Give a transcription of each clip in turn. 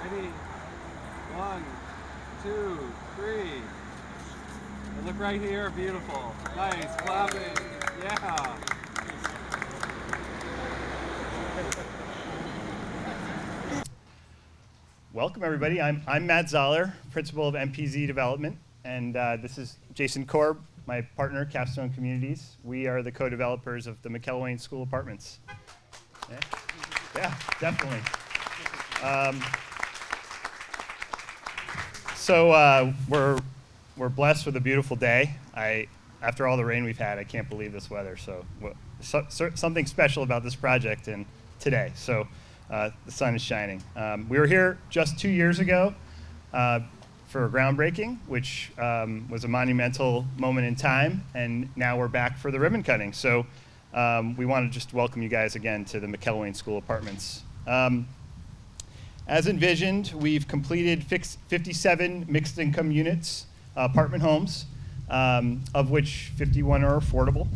Ready? 1, 2, 3. And look right here. Beautiful. Nice. Clapping. Yeah. Welcome, everybody. I'm Matt Zoller, principal of MPZ Development, and this is Jason Korb, my partner, Capstone Communities. We are the co-developers of the McElwain School Apartments. Yeah, definitely. So we're blessed with a beautiful day. After all the rain we've had, I can't believe this weather. So something special about this project and today. So the sun is shining. We were here just 2 years ago for groundbreaking, which was a monumental moment in time, and now we're back for the ribbon cutting. So we want to just welcome you guys again to the McElwain School Apartments. As envisioned, we've completed 57 mixed-income units, apartment homes, of which 51 are affordable.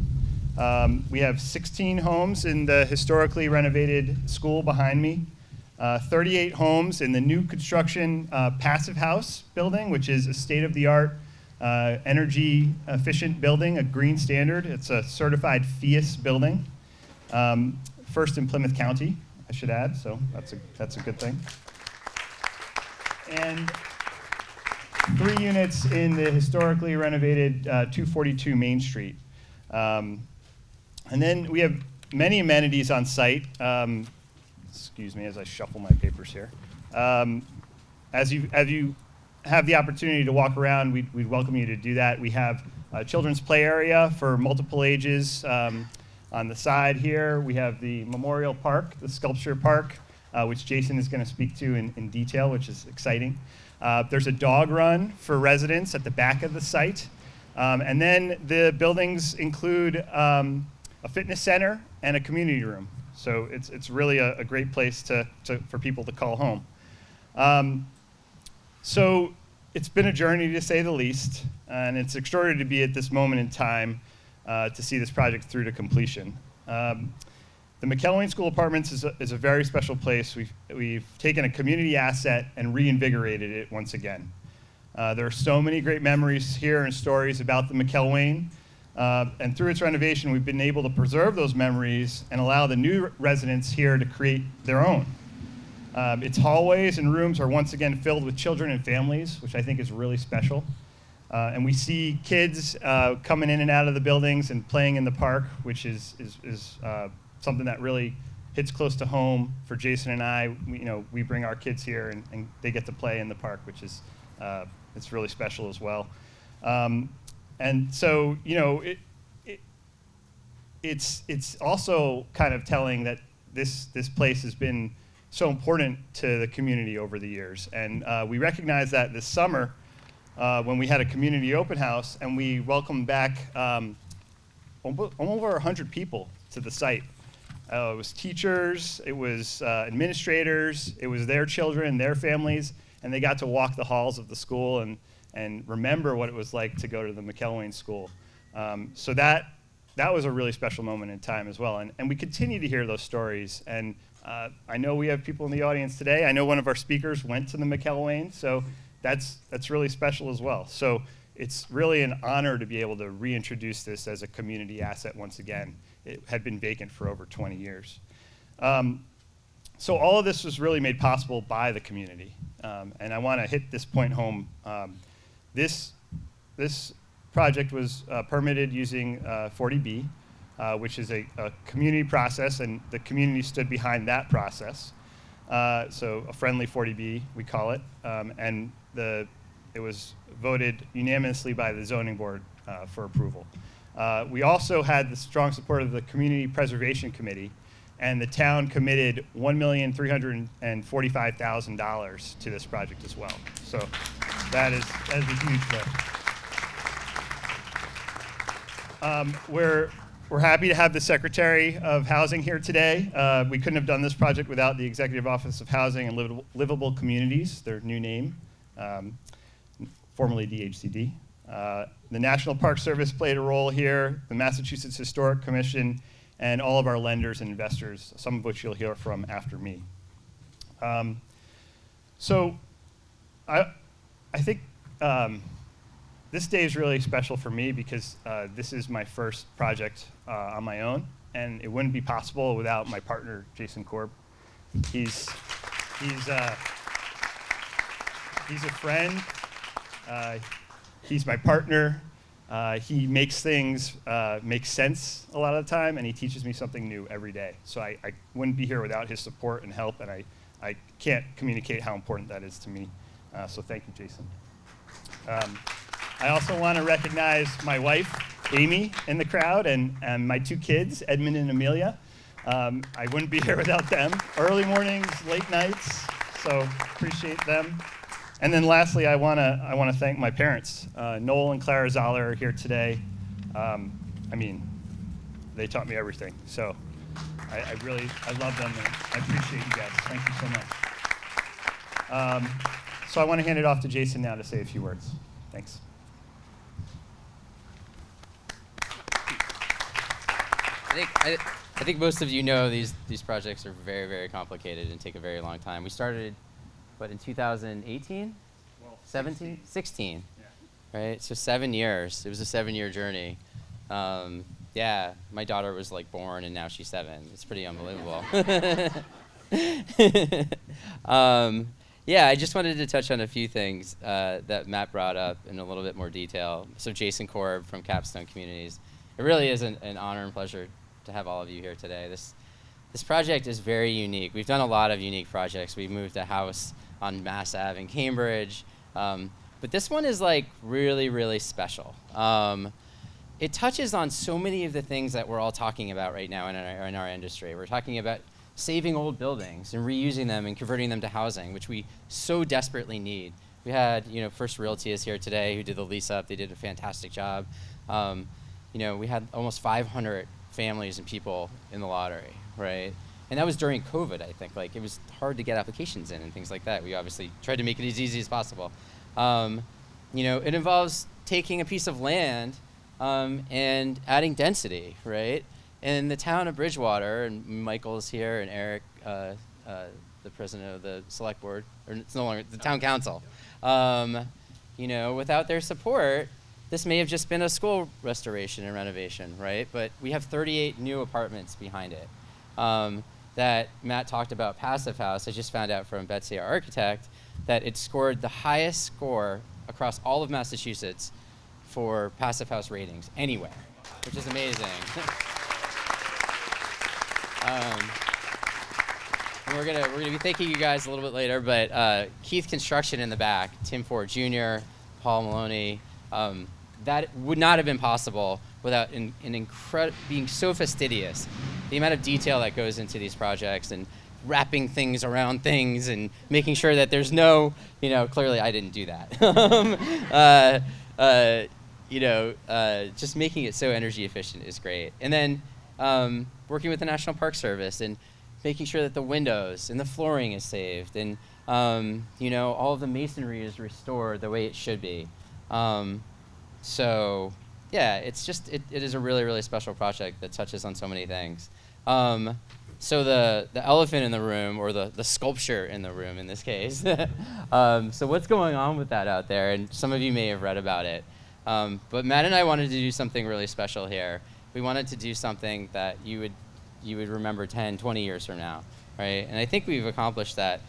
We have 16 homes in the historically renovated school behind me, 38 homes in the new construction Passive House building, which is a state-of-the-art energy-efficient building, a green standard. It's a certified FIAS building, first in Plymouth County, I should add, so that's a good thing. And 3 units in the historically renovated 242 Main Street. And then we have many amenities on site. Excuse me as I shuffle my papers here. As you have the opportunity to walk around, we'd welcome you to do that. We have a children's play area for multiple ages. On the side here, we have the Memorial Park, the Sculpture Park, which Jason is going to speak to in detail, which is exciting. There's a dog run for residents at the back of the site. And then the buildings include a fitness center and a community room. So it's really a great place for people to call home. So it's been a journey, to say the least, and it's extraordinary to be at this moment in time to see this project through to completion. The McElwain School Apartments is a very special place. We've taken a community asset and reinvigorated it once again. There are so many great memories here and stories about the McElwain, and through its renovation, we've been able to preserve those memories and allow the new residents here to create their own. Its hallways and rooms are once again filled with children and families, which I think is really special. And we see kids coming in and out of the buildings and playing in the park, which is something that really hits close to home for Jason and I. We bring our kids here and they get to play in the park, which is it's really special as well. And so it's also kind of telling that this place has been so important to the community over the years. And we recognize that this summer when we had a community open house and we welcomed back over 100 people to the site. It was teachers, it was administrators, it was their children, their families, and they got to walk the halls of the school and remember what it was like to go to the McElwain School. So that was a really special moment in time as well. And we continue to hear those stories. And I know we have people in the audience today. I know one of our speakers went to the McElwain, so that's really special as well. So it's really an honor to be able to reintroduce this as a community asset once again. It had been vacant for over 20 years. So all of this was really made possible by the community. And I want to hit this point home. This project was permitted using 40B, which is a community process, and the community stood behind that process. So a friendly 40B, we call it, and it was voted unanimously by the zoning board for approval. We also had the strong support of the Community Preservation Committee, and the town committed $1,345,000 to this project as well. So that is a huge lift. We're happy to have the Secretary of Housing here today. We couldn't have done this project without the Executive Office of Housing and Livable Communities, their new name, formerly DHCD. The National Park Service played a role here, the Massachusetts Historic Commission, and all of our lenders and investors, some of which you'll hear from after me. So I think this day is really special for me because this is my first project on my own, and it wouldn't be possible without my partner, Jason Korb. He's a friend. He's my partner. He makes things make sense a lot of the time, and he teaches me something new every day. So I wouldn't be here without his support and help, and I can't communicate how important that is to me. So thank you, Jason. I also want to recognize my wife, Amy, in the crowd, and my two kids, Edmund and Amelia. I wouldn't be here without them. Early mornings, late nights, so appreciate them. And then lastly, I want to thank my parents. Noel and Clara Zoller are here today. They taught me everything. So I love them, and I appreciate you guys. Thank you so much. So I want to hand it off to Jason now to say a few words. Thanks. I think most of you know these projects are very, very complicated and take a very long time. We started, in 2018? Well, 17? 16. Yeah. Right? So 7 years. It was a 7-year journey. Yeah, my daughter was born and now she's 7. It's pretty unbelievable. Yeah, I just wanted to touch on a few things that Matt brought up in a little bit more detail. So Jason Korb from Capstone Communities. It really is an honor and pleasure to have all of you here today. This project is very unique. We've done a lot of unique projects. We moved a house on Mass Ave in Cambridge. But this one is really, really special. It touches on so many of the things that we're all talking about right now in our industry. We're talking about saving old buildings and reusing them and converting them to housing, which we so desperately need. We had, First Realty is here today who did the lease up. They did a fantastic job. We had almost 500 families and people in the lottery, right? And that was during COVID, I think. It was hard to get applications in and things like that. We obviously tried to make it as easy as possible. It involves taking a piece of land and adding density, right? In the town of Bridgewater, and Michael is here, and Eric, the president of the select board, or it's no longer the town council. Without their support, this may have just been a school restoration and renovation, right? But we have 38 new apartments behind it. That Matt talked about Passive House. I just found out from Betsy, our architect, that it scored the highest score across all of Massachusetts for Passive House ratings anywhere, which is amazing. And we're gonna be thanking you guys a little bit later, but Keith Construction in the back, Tim Ford Jr., Paul Maloney, that would not have been possible without being so fastidious. The amount of detail that goes into these projects and wrapping things around things and making sure that there's no, clearly I didn't do that. Just making it so energy efficient is great. And then working with the National Park Service and making sure that the windows and the flooring is saved and, all of the masonry is restored the way it should be. So yeah, it is a really, really special project that touches on so many things. So the elephant in the room, or the sculpture in the room in this case. So what's going on with that out there? And some of you may have read about it. But Matt and I wanted to do something really special here. We wanted to do something that you would remember 10, 20 years from now, right? And I think we've accomplished that.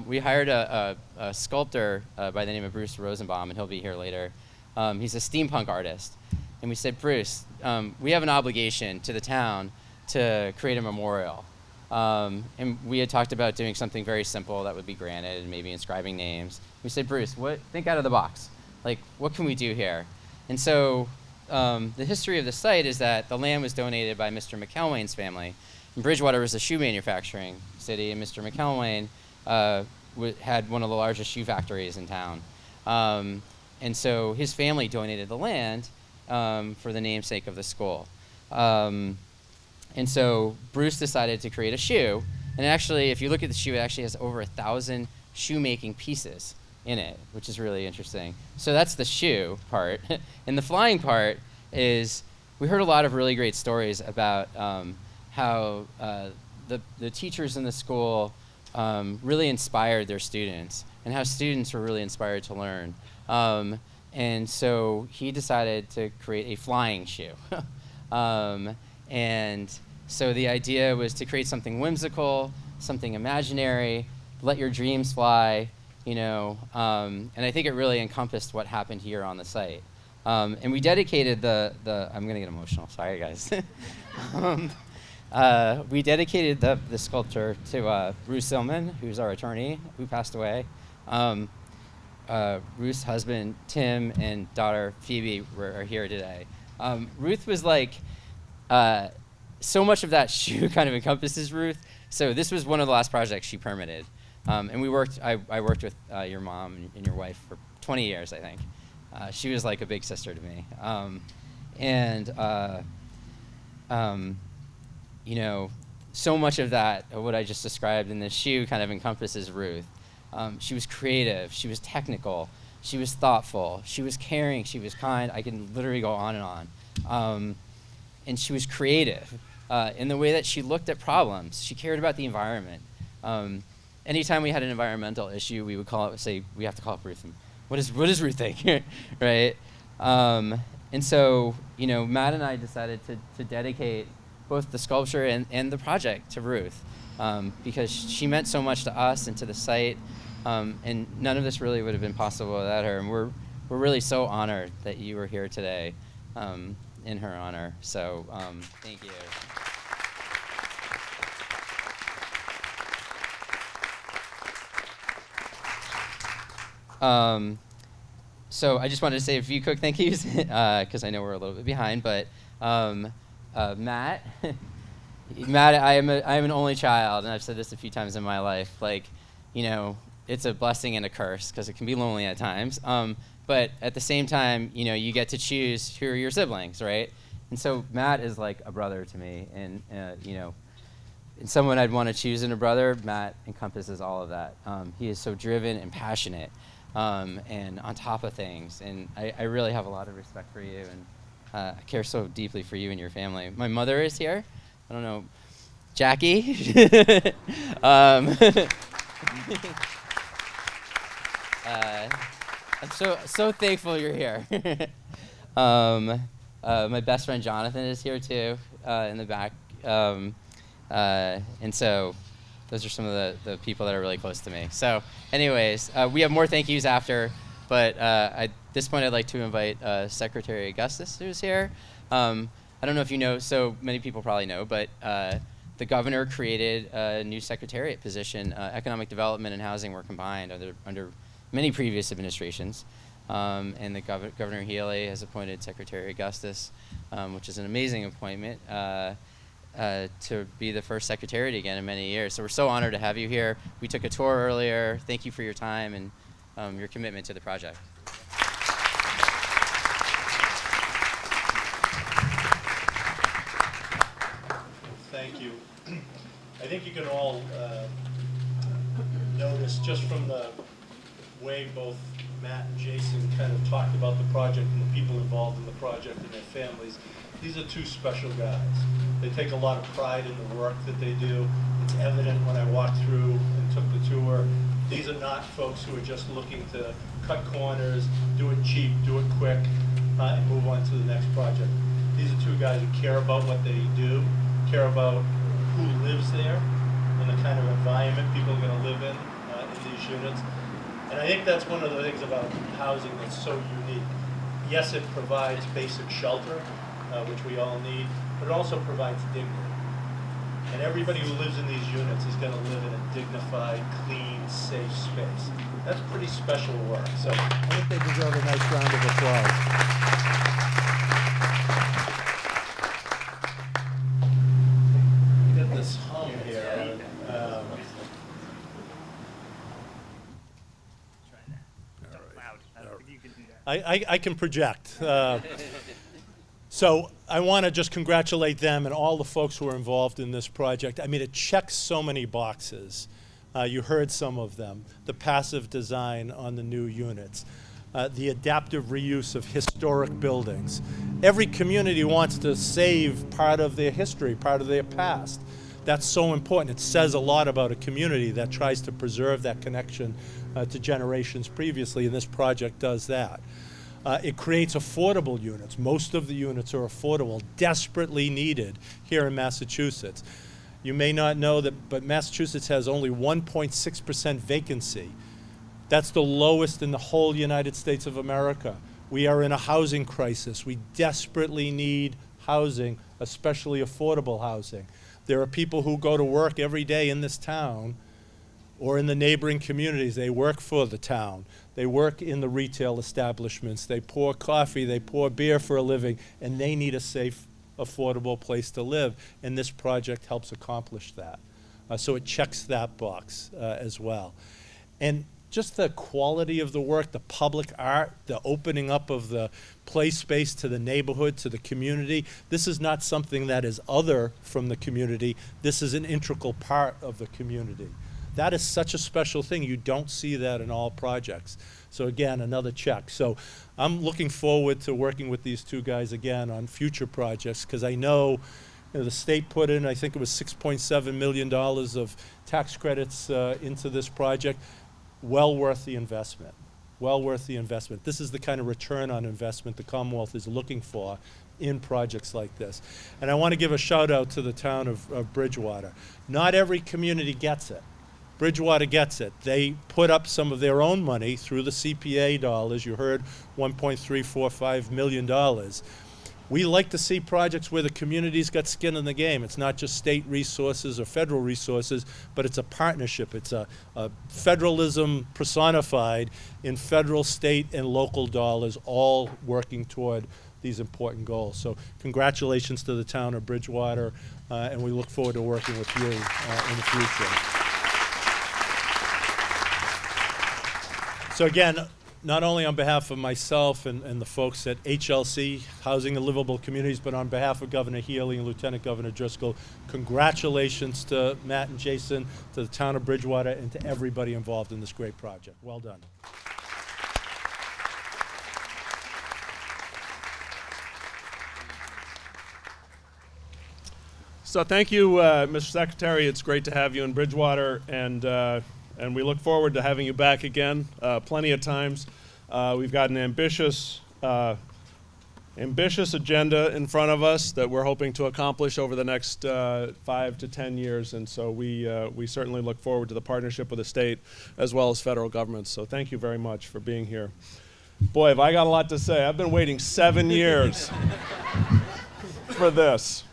We hired a sculptor by the name of Bruce Rosenbaum, and he'll be here later. He's a steampunk artist. And we said, Bruce, we have an obligation to the town to create a memorial. And we had talked about doing something very simple that would be granite and maybe inscribing names. We said, Bruce, think out of the box. What can we do here? And so the history of the site is that the land was donated by Mr. McElwain's family. And Bridgewater was a shoe manufacturing city, and Mr. McElwain had one of the largest shoe factories in town. And so his family donated the land for the namesake of the school. And so Bruce decided to create a shoe. And actually, if you look at the shoe, it actually has over 1,000 shoemaking pieces in it, which is really interesting. So that's the shoe part. And the flying part is, we heard a lot of really great stories about how the teachers in the school really inspired their students, and how students were really inspired to learn. And so he decided to create a flying shoe. And so the idea was to create something whimsical, something imaginary, let your dreams fly, and I think it really encompassed what happened here on the site. And we dedicated I'm going to get emotional, sorry guys. We dedicated the sculpture to Ruth Silman, who's our attorney, who passed away. Ruth's husband, Tim, and daughter, Phoebe, are here today. Ruth was like, so much of that shoe kind of encompasses Ruth. So this was one of the last projects she permitted. And I worked with your mom and your wife for 20 years, I think. She was like a big sister to me. So much of that, what I just described in this shoe, kind of encompasses Ruth. She was creative, she was technical, she was thoughtful, she was caring, she was kind. I can literally go on and on. And she was creative in the way that she looked at problems. She cared about the environment. Anytime we had an environmental issue, we would say, we have to call up Ruth. And, what does Ruth think, right? And so, Matt and I decided to dedicate both the sculpture and the project to Ruth, because she meant so much to us and to the site, and none of this really would have been possible without her. And we're really so honored that you were here today in her honor. So thank you. So I just wanted to say a few quick thank yous, because I know we're a little bit behind, but Matt, I am an only child, and I've said this a few times in my life, it's a blessing and a curse, because it can be lonely at times, but at the same time, you get to choose who are your siblings, right? And so Matt is like a brother to me, and and someone I'd want to choose in a brother. Matt encompasses all of that. He is so driven and passionate, and on top of things, and I really have a lot of respect for you, and I care so deeply for you and your family. My mother is here. I don't know, Jackie. I'm so thankful you're here. My best friend Jonathan is here too, in the back. And so those are some of the people that are really close to me. So anyways, we have more thank yous after, but at this point I'd like to invite Secretary Augustus, who's here. I don't know if you know, so many people probably know, but the governor created a new secretariat position. Economic development and housing were combined under many previous administrations. And the Governor Healy has appointed Secretary Augustus, which is an amazing appointment, to be the first secretariat again in many years. So we're so honored to have you here. We took a tour earlier. Thank you for your time and your commitment to the project. Thank you. I think you can all notice just from the way both Matt and Jason kind of talked about the project and the people involved in the project and their families. These are two special guys. They take a lot of pride in the work that they do. It's evident when I walked through and took the tour. These are not folks who are just looking to cut corners, do it cheap, do it quick, and move on to the next project. These are two guys who care about what they do, care about who lives there, and the kind of environment people are going to live in these units. And I think that's one of the things about housing that's so unique. Yes, it provides basic shelter, which we all need, but it also provides dignity. And everybody who lives in these units is going to live in a dignified, clean, safe space. That's pretty special work. So I think they deserve a nice round of applause. We got this hum here. I can project. So I want to just congratulate them and all the folks who are involved in this project. I mean, it checks so many boxes. You heard some of them. The passive design on the new units, the adaptive reuse of historic buildings. Every community wants to save part of their history, part of their past. That's so important. It says a lot about a community that tries to preserve that connection to generations previously, and this project does that. It creates affordable units. Most of the units are affordable, desperately needed here in Massachusetts. You may not know that, but Massachusetts has only 1.6% vacancy. That's the lowest in the whole United States of America. We are in a housing crisis. We desperately need housing, especially affordable housing. There are people who go to work every day in this town or in the neighboring communities. They work for the town. They work in the retail establishments. They pour coffee, they pour beer for a living, and they need a safe, affordable place to live. And this project helps accomplish that. So it checks that box as well. And just the quality of the work, the public art, the opening up of the play space to the neighborhood, to the community. This is not something that is other from the community. This is an integral part of the community. That is such a special thing. You don't see that in all projects. So again, another check. So I'm looking forward to working with these two guys again on future projects, because I know, the state put in, I think it was $6.7 million of tax credits into this project. Well worth the investment. Well worth the investment. This is the kind of return on investment the Commonwealth is looking for in projects like this. And I want to give a shout out to the town of Bridgewater. Not every community gets it. Bridgewater gets it. They put up some of their own money through the CPA dollars. You heard $1.345 million. We like to see projects where the community's got skin in the game. It's not just state resources or federal resources, but it's a partnership. It's a federalism personified in federal, state, and local dollars, all working toward these important goals. So congratulations to the town of Bridgewater, and we look forward to working with you in the future. So again, not only on behalf of myself and the folks at HLC, Housing and Livable Communities, but on behalf of Governor Healy and Lieutenant Governor Driscoll, congratulations to Matt and Jason, to the town of Bridgewater, and to everybody involved in this great project. Well done. So thank you, Mr. Secretary. It's great to have you in Bridgewater, and we look forward to having you back again plenty of times. We've got an ambitious agenda in front of us that we're hoping to accomplish over the next 5 to 10 years, and so we certainly look forward to the partnership with the state as well as federal governments. So thank you very much for being here. Boy, have I got a lot to say. I've been waiting 7 years for this.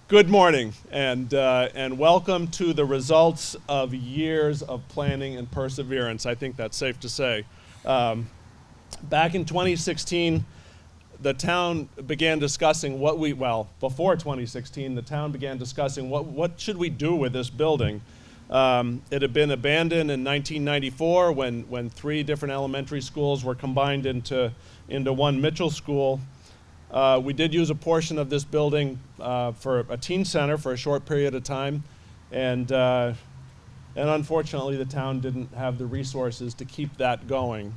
Good morning, and welcome to the results of years of planning and perseverance. I think that's safe to say. Back in 2016, the town began discussing before 2016, the town began discussing what should we do with this building. It had been abandoned in 1994 when 3 different elementary schools were combined into one Mitchell school. We did use a portion of this building for a teen center for a short period of time, and unfortunately the town didn't have the resources to keep that going.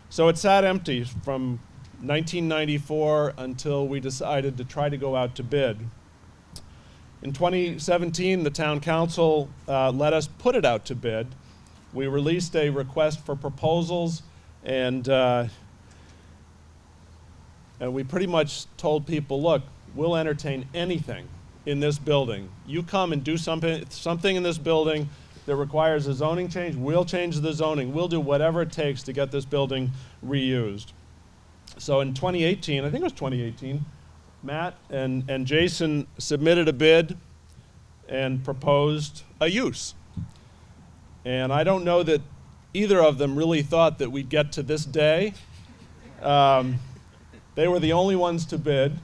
So it sat empty from 1994 until we decided to try to go out to bid. In 2017, the town council let us put it out to bid. We released a request for proposals, and we pretty much told people, look, we'll entertain anything in this building. You come and do something in this building that requires a zoning change, we'll change the zoning. We'll do whatever it takes to get this building reused. So in 2018, I think it was 2018, Matt and Jason submitted a bid and proposed a use. And I don't know that either of them really thought that we'd get to this day. They were the only ones to bid.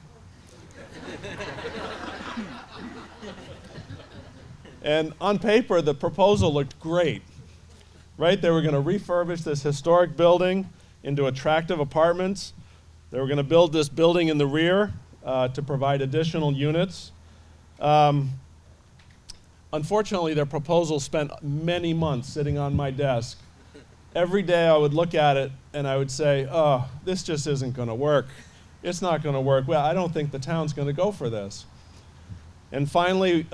And on paper, the proposal looked great, right? They were going to refurbish this historic building into attractive apartments. They were going to build this building in the rear to provide additional units. Unfortunately, their proposal spent many months sitting on my desk. Every day I would look at it and I would say, oh, this just isn't going to work. It's not going to work. Well, I don't think the town's going to go for this. And finally,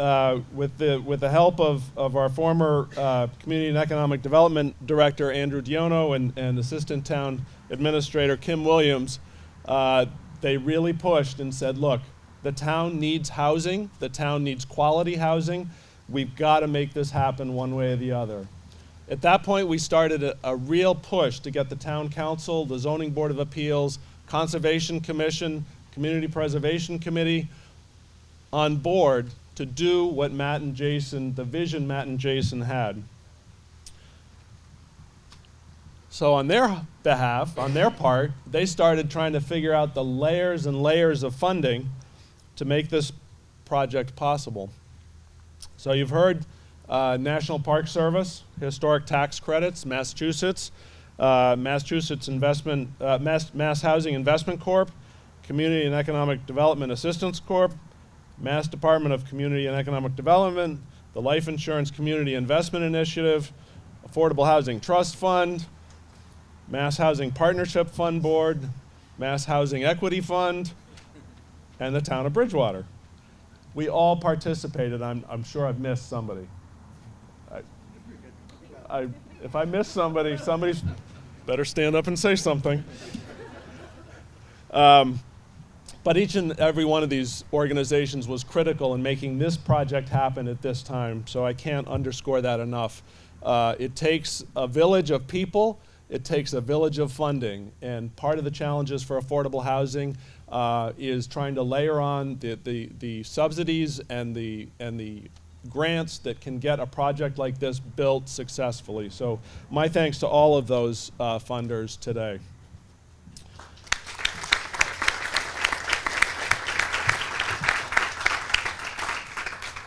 with the help of our former Community and Economic Development Director, Andrew Diono, and Assistant Town Administrator, Kim Williams, they really pushed and said, look, the town needs housing. The town needs quality housing. We've got to make this happen one way or the other. At that point, we started a real push to get the town council, the Zoning Board of Appeals, Conservation Commission, Community Preservation Committee on board to do what Matt and Jason, the vision Matt and Jason had. So on their behalf, on their part, they started trying to figure out the layers and layers of funding to make this project possible. So you've heard National Park Service, historic tax credits, Massachusetts, Massachusetts Investment, Mass Housing Investment Corp., Community and Economic Development Assistance Corp., Mass Department of Community and Economic Development, the Life Insurance Community Investment Initiative, Affordable Housing Trust Fund, Mass Housing Partnership Fund Board, Mass Housing Equity Fund, and the Town of Bridgewater. We all participated. I'm sure I've missed somebody. If I miss somebody, somebody's better stand up and say something. But each and every one of these organizations was critical in making this project happen at this time, so I can't underscore that enough. It takes a village of people, it takes a village of funding, and part of the challenges for affordable housing is trying to layer on the subsidies and the grants that can get a project like this built successfully. So my thanks to all of those funders today.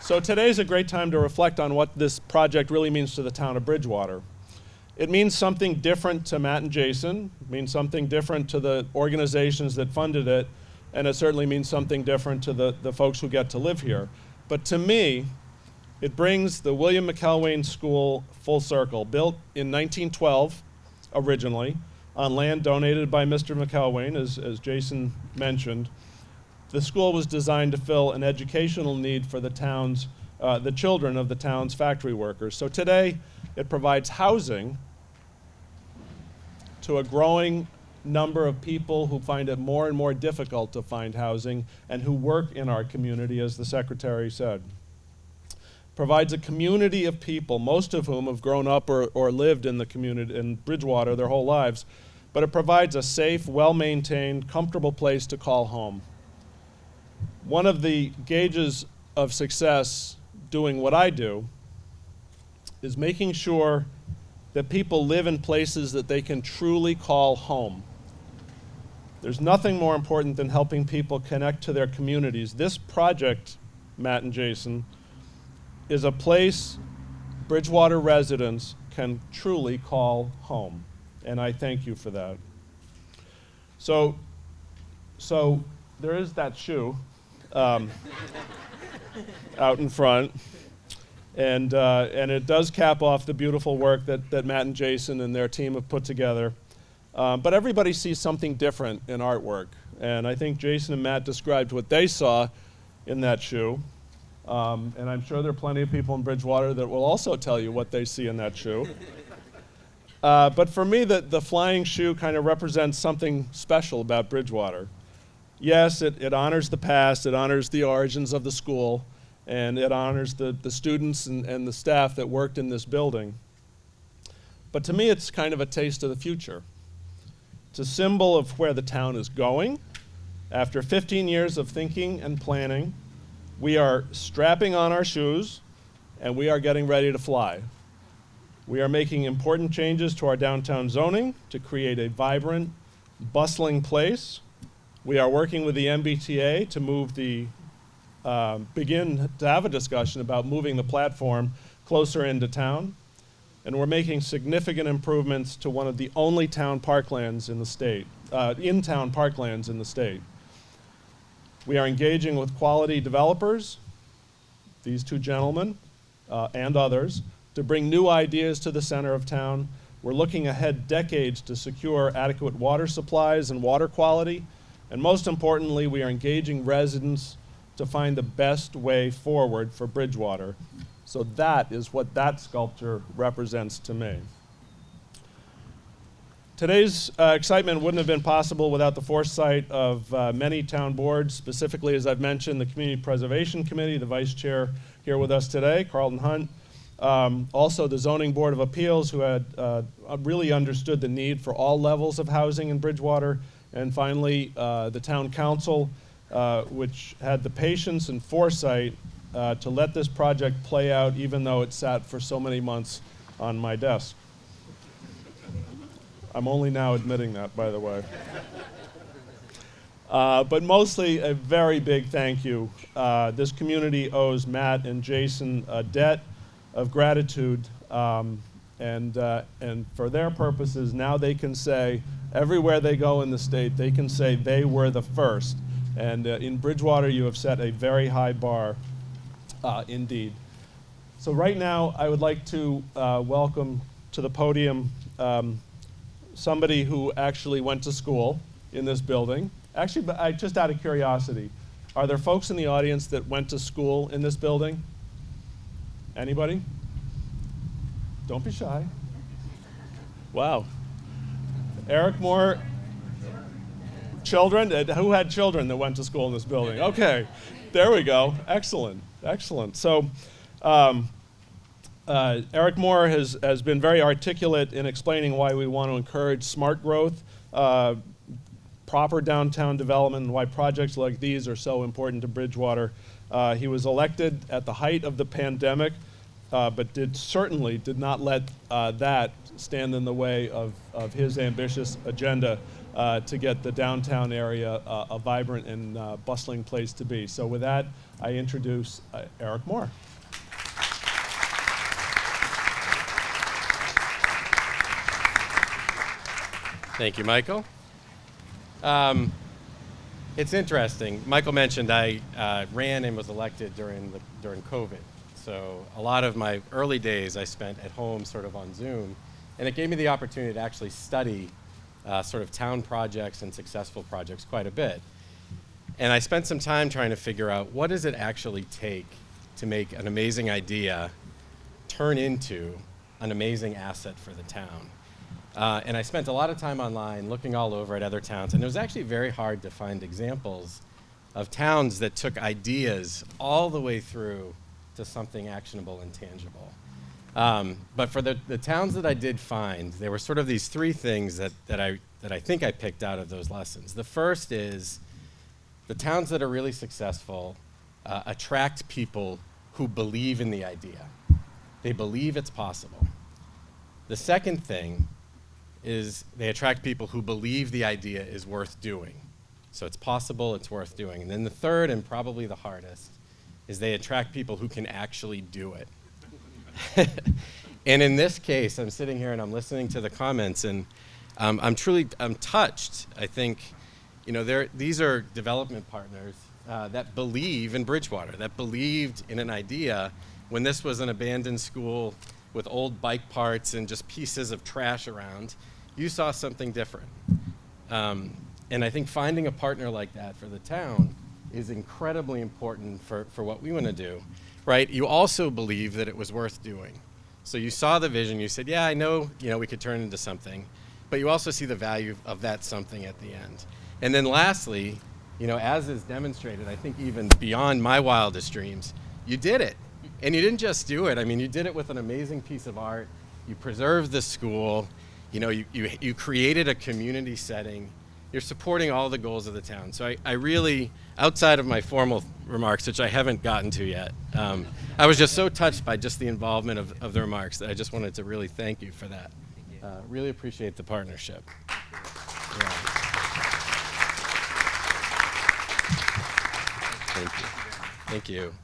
So today's a great time to reflect on what this project really means to the town of Bridgewater. It means something different to Matt and Jason, it means something different to the organizations that funded it, and it certainly means something different to the folks who get to live here. But to me, it brings the William McElwain School full circle, built in 1912 originally, on land donated by Mr. McElwain, as Jason mentioned. The school was designed to fill an educational need for the town's, the children of the town's factory workers. So today, it provides housing to a growing number of people who find it more and more difficult to find housing and who work in our community, as the secretary said. Provides a community of people, most of whom have grown up or lived in the community in Bridgewater their whole lives, but it provides a safe, well-maintained, comfortable place to call home. One of the gauges of success doing what I do is making sure that people live in places that they can truly call home. There's nothing more important than helping people connect to their communities. This project, Matt and Jason, is a place Bridgewater residents can truly call home, and I thank you for that. So there is that shoe out in front, and it does cap off the beautiful work that Matt and Jason and their team have put together. But everybody sees something different in artwork, and I think Jason and Matt described what they saw in that shoe. And I'm sure there are plenty of people in Bridgewater that will also tell you what they see in that shoe. But for me, the flying shoe kind of represents something special about Bridgewater. Yes, it honors the past, it honors the origins of the school, and it honors the students and the staff that worked in this building. But to me, it's kind of a taste of the future. It's a symbol of where the town is going. After 15 years of thinking and planning, we are strapping on our shoes, and we are getting ready to fly. We are making important changes to our downtown zoning to create a vibrant, bustling place. We are working with the MBTA to move begin to have a discussion about moving the platform closer into town. And we're making significant improvements to one of the only town parklands in the state, in-town parklands in the state. We are engaging with quality developers, these two gentlemen, and others, to bring new ideas to the center of town. We're looking ahead decades to secure adequate water supplies and water quality. And most importantly, we are engaging residents to find the best way forward for Bridgewater. So that is what that sculpture represents to me. Today's excitement wouldn't have been possible without the foresight of many town boards, specifically, as I've mentioned, the Community Preservation Committee, the vice chair here with us today, Carlton Hunt. Also the Zoning Board of Appeals, who had really understood the need for all levels of housing in Bridgewater. And finally, the Town Council, which had the patience and foresight to let this project play out, even though it sat for so many months on my desk. I'm only now admitting that, by the way. But mostly a very big thank you. This community owes Matt and Jason a debt of gratitude, and for their purposes, now they can say, everywhere they go in the state, they can say they were the first. And in Bridgewater, you have set a very high bar, indeed. So right now, I would like to welcome to the podium somebody who actually went to school in this building. Actually, but just out of curiosity, are there folks in the audience that went to school in this building? Anybody? Don't be shy. Wow. Eric Moore, children? Who had children that went to school in this building? Okay, there we go. Excellent, excellent. So Eric Moore has been very articulate in explaining why we want to encourage smart growth, proper downtown development, and why projects like these are so important to Bridgewater. He was elected at the height of the pandemic, but certainly did not let that stand in the way of his ambitious agenda to get the downtown area a vibrant and bustling place to be. So with that, I introduce Eric Moore. Thank you, Michael. It's interesting. Michael mentioned I ran and was elected during COVID. So a lot of my early days I spent at home sort of on Zoom, and it gave me the opportunity to actually study sort of town projects and successful projects quite a bit. And I spent some time trying to figure out what does it actually take to make an amazing idea turn into an amazing asset for the town. And I spent a lot of time online looking all over at other towns, and it was actually very hard to find examples of towns that took ideas all the way through to something actionable and tangible. But for the towns that I did find, there were sort of these three things that I think I picked out of those lessons. The first is the towns that are really successful attract people who believe in the idea. They believe it's possible. The second thing is they attract people who believe the idea is worth doing. So it's possible, it's worth doing. And then the third, and probably the hardest, is they attract people who can actually do it. And in this case, I'm sitting here and I'm listening to the comments, and I'm touched. I think, these are development partners that believe in Bridgewater, that believed in an idea when this was an abandoned school with old bike parts and just pieces of trash around. You saw something different. And I think finding a partner like that for the town is incredibly important for what we want to do, right? You also believe that it was worth doing. So you saw the vision, you said, yeah, I know, we could turn into something, but you also see the value of that something at the end. And then lastly, as is demonstrated, I think even beyond my wildest dreams, you did it. And you didn't just do it. I mean, you did it with an amazing piece of art. You preserved the school. You created a community setting. You're supporting all the goals of the town. So I really, outside of my formal remarks, which I haven't gotten to yet, I was just so touched by just the involvement of the remarks that I just wanted to really thank you for that. Really appreciate the partnership. Yeah. Thank you. Thank you.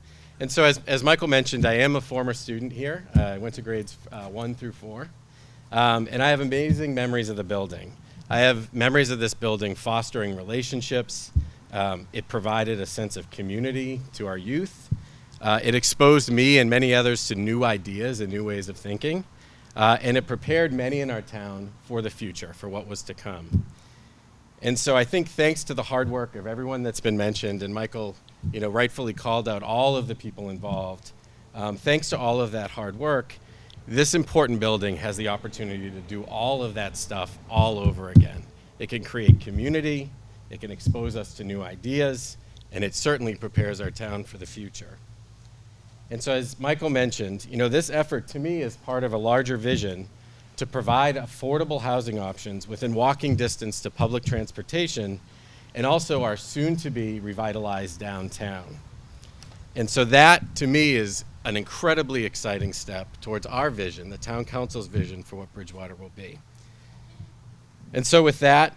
And so as Michael mentioned, I am a former student here. I went to grades 1 through 4. And I have amazing memories of the building. I have memories of this building fostering relationships. It provided a sense of community to our youth. It exposed me and many others to new ideas and new ways of thinking. And it prepared many in our town for the future, for what was to come. And so I think thanks to the hard work of everyone that's been mentioned, and Michael rightfully called out all of the people involved. Thanks to all of that hard work, this important building has the opportunity to do all of that stuff all over again. It can create community, it can expose us to new ideas, and it certainly prepares our town for the future. And so as Michael mentioned, this effort to me is part of a larger vision to provide affordable housing options within walking distance to public transportation and also our soon-to-be revitalized downtown. And so that, to me, is an incredibly exciting step towards our vision, the town council's vision for what Bridgewater will be. And so with that,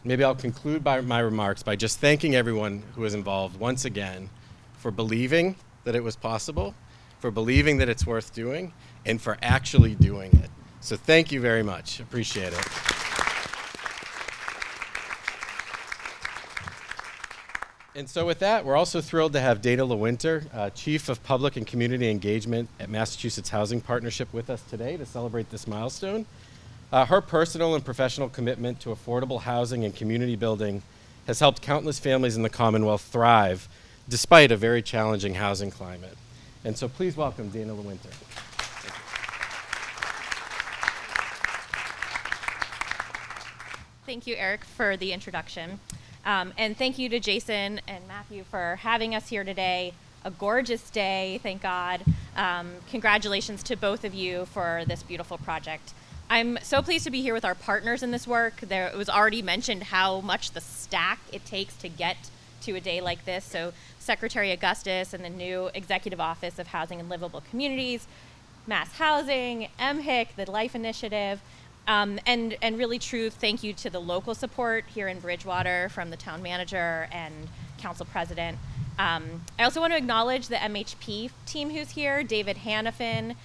maybe I'll conclude my remarks by just thanking everyone who was involved once again for believing that it was possible, for believing that it's worth doing, and for actually doing it. So thank you very much. Appreciate it. And so with that, we're also thrilled to have Dana LeWinter, Chief of Public and Community Engagement at Massachusetts Housing Partnership, with us today to celebrate this milestone. Her personal and professional commitment to affordable housing and community building has helped countless families in the Commonwealth thrive despite a very challenging housing climate. And so please welcome Dana LeWinter. Thank you, Eric, for the introduction. And thank you to Jason and Matthew for having us here today. A gorgeous day, thank God. Congratulations to both of you for this beautiful project. I'm so pleased to be here with our partners in this work. It was already mentioned how much the stack it takes to get to a day like this. So Secretary Augustus and the new Executive Office of Housing and Livable Communities, Mass Housing, MHIC, the Life Initiative, and really true thank you to the local support here in Bridgewater from the town manager and council president. I also want to acknowledge the MHP team who's here. David Hannafin,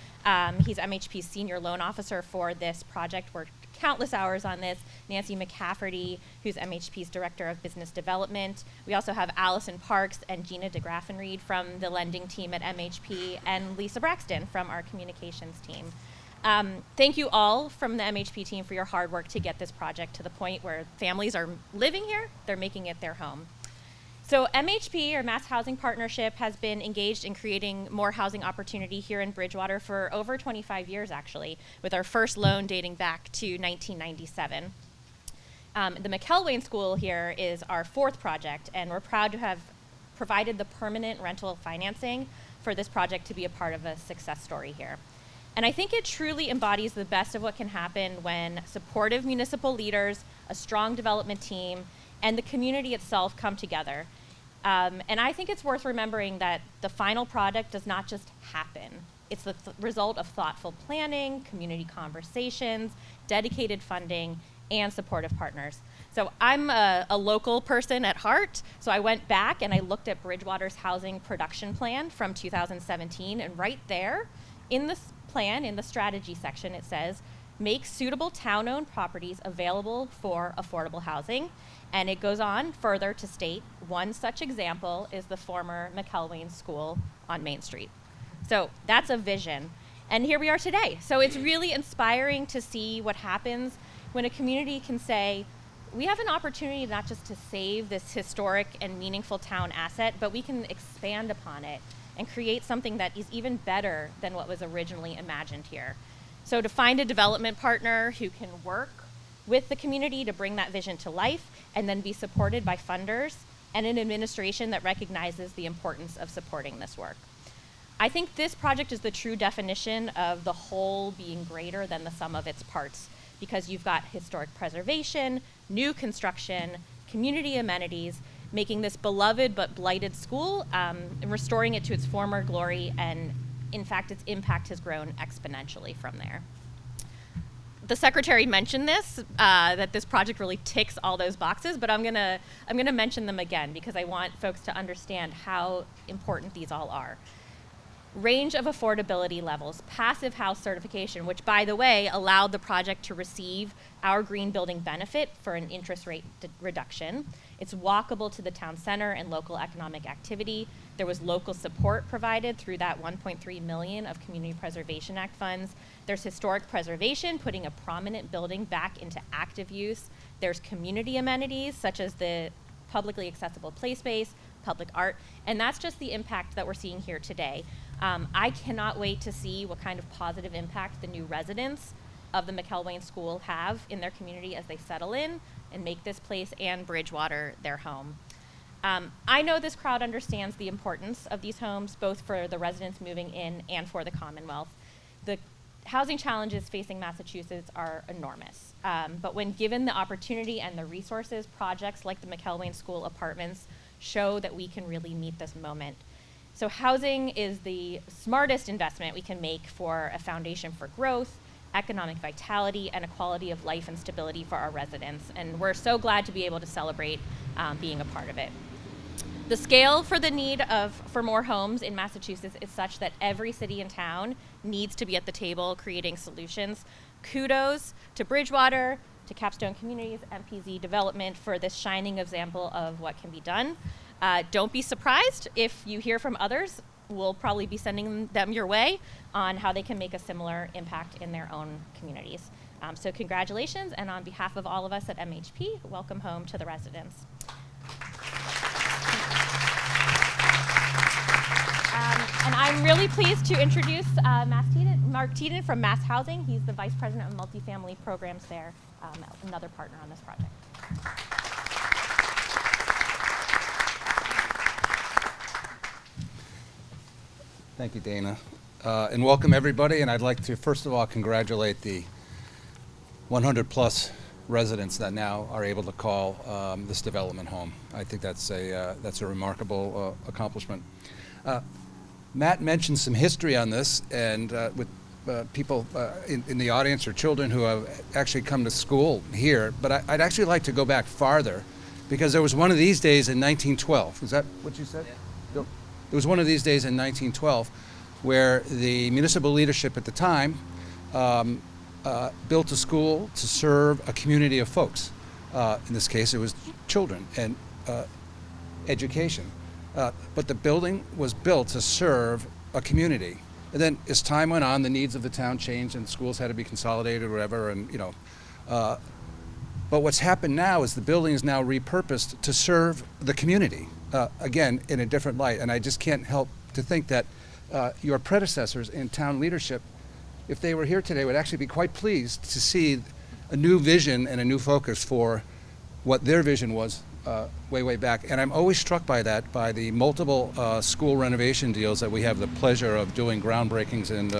he's MHP's senior loan officer for this project, worked countless hours on this. Nancy McCafferty, who's MHP's director of business development. We also have Allison Parks and Gina DeGraffenreid from the lending team at MHP, and Lisa Braxton from our communications team. Thank you all from the MHP team for your hard work to get this project to the point where families are living here, they're making it their home. So MHP, or Mass Housing Partnership, has been engaged in creating more housing opportunity here in Bridgewater for over 25 years, actually, with our first loan dating back to 1997. The McElwain School here is our fourth project, and we're proud to have provided the permanent rental financing for this project to be a part of a success story here. And I think it truly embodies the best of what can happen when supportive municipal leaders, a strong development team, and the community itself come together. And I think it's worth remembering that the final product does not just happen. It's the result of thoughtful planning, community conversations, dedicated funding, and supportive partners. So I'm a local person at heart, so I went back and I looked at Bridgewater's housing production plan from 2017, and right there, in this plan, in the strategy section, it says, make suitable town-owned properties available for affordable housing. And it goes on further to state, one such example is the former McElwain School on Main Street. So that's a vision. And here we are today. So it's really inspiring to see what happens when a community can say, we have an opportunity not just to save this historic and meaningful town asset, but we can expand upon it and create something that is even better than what was originally imagined here. So to find a development partner who can work with the community to bring that vision to life and then be supported by funders and an administration that recognizes the importance of supporting this work. I think this project is the true definition of the whole being greater than the sum of its parts, because you've got historic preservation, new construction, community amenities, making this beloved but blighted school, and restoring it to its former glory, and in fact, its impact has grown exponentially from there. The secretary mentioned this, that this project really ticks all those boxes, but I'm gonna mention them again because I want folks to understand how important these all are. Range of affordability levels, passive house certification, which by the way, allowed the project to receive our green building benefit for an interest rate reduction. It's walkable to the town center and local economic activity. There was local support provided through that $1.3 million of Community Preservation Act funds. There's historic preservation, putting a prominent building back into active use. There's community amenities such as the publicly accessible play space, public art, and that's just the impact that we're seeing here today. I cannot wait to see what kind of positive impact the new residents of the McElwain School have in their community as they settle in and make this place and Bridgewater their home. I know this crowd understands the importance of these homes, both for the residents moving in and for the Commonwealth. The housing challenges facing Massachusetts are enormous, but when given the opportunity and the resources, projects like the McElwain School apartments show that we can really meet this moment. So housing is the smartest investment we can make for a foundation for growth, economic vitality, and a quality of life and stability for our residents. And we're so glad to be able to celebrate being a part of it. The scale for the need for more homes in Massachusetts is such that every city and town needs to be at the table creating solutions. Kudos to Bridgewater, to Capstone Communities, MPZ Development for this shining example of what can be done. Don't be surprised if you hear from others. We'll probably be sending them your way on how they can make a similar impact in their own communities. So congratulations, and on behalf of all of us at MHP, welcome home to the residents. And I'm really pleased to introduce Mark Teeden from Mass Housing. He's the Vice President of Multifamily Programs there, another partner on this project. Thank you, Dana. And welcome everybody, and I'd like to first of all congratulate the 100 plus residents that now are able to call this development home. I think that's a remarkable accomplishment. Matt mentioned some history on this, and with people in the audience or children who have actually come to school here, but I'd actually like to go back farther, because there was one of these days in 1912. Is that what you said? Yeah. There was one of these days in 1912 where the municipal leadership at the time built a school to serve a community of folks. In this case, it was children and education. But the building was built to serve a community. And then as time went on, the needs of the town changed and schools had to be consolidated or whatever, and but what's happened now is the building is now repurposed to serve the community, again, in a different light. And I just can't help to think that your predecessors in town leadership, if they were here today, would actually be quite pleased to see a new vision and a new focus for what their vision was way back. And I'm always struck by that, by the multiple school renovation deals that we have the pleasure of doing groundbreakings and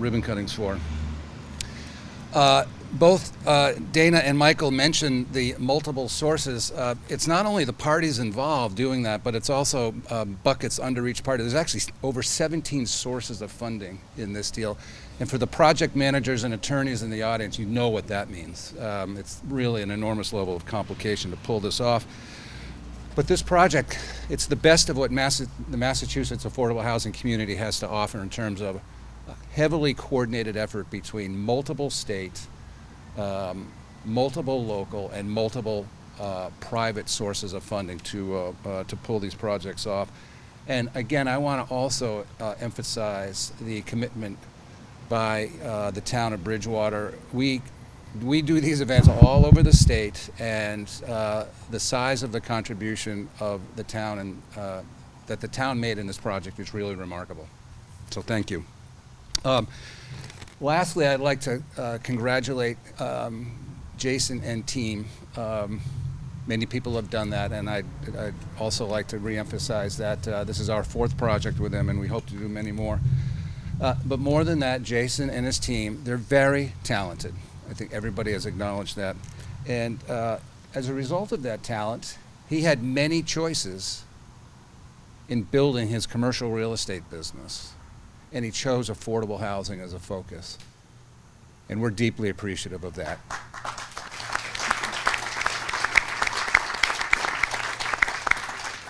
ribbon cuttings for. Both Dana and Michael mentioned the multiple sources. It's not only the parties involved doing that, but it's also buckets under each party. There's actually over 17 sources of funding in this deal. And for the project managers and attorneys in the audience, you know what that means. It's really an enormous level of complication to pull this off. But this project, it's the best of what the Massachusetts affordable housing community has to offer in terms of a heavily coordinated effort between multiple state, multiple local, and multiple private sources of funding to pull these projects off. And again, I want to also emphasize the commitment by the town of Bridgewater. We do these events all over the state, and the size of the contribution of the town and that the town made in this project is really remarkable. So thank you. Lastly, I'd like to congratulate Jason and team. Many people have done that, and I'd also like to reemphasize that this is our 4th project with them, and we hope to do many more. But more than that, Jason and his team, they're very talented. I think everybody has acknowledged that. And as a result of that talent, he had many choices in building his commercial real estate business. And he chose affordable housing as a focus. And we're deeply appreciative of that.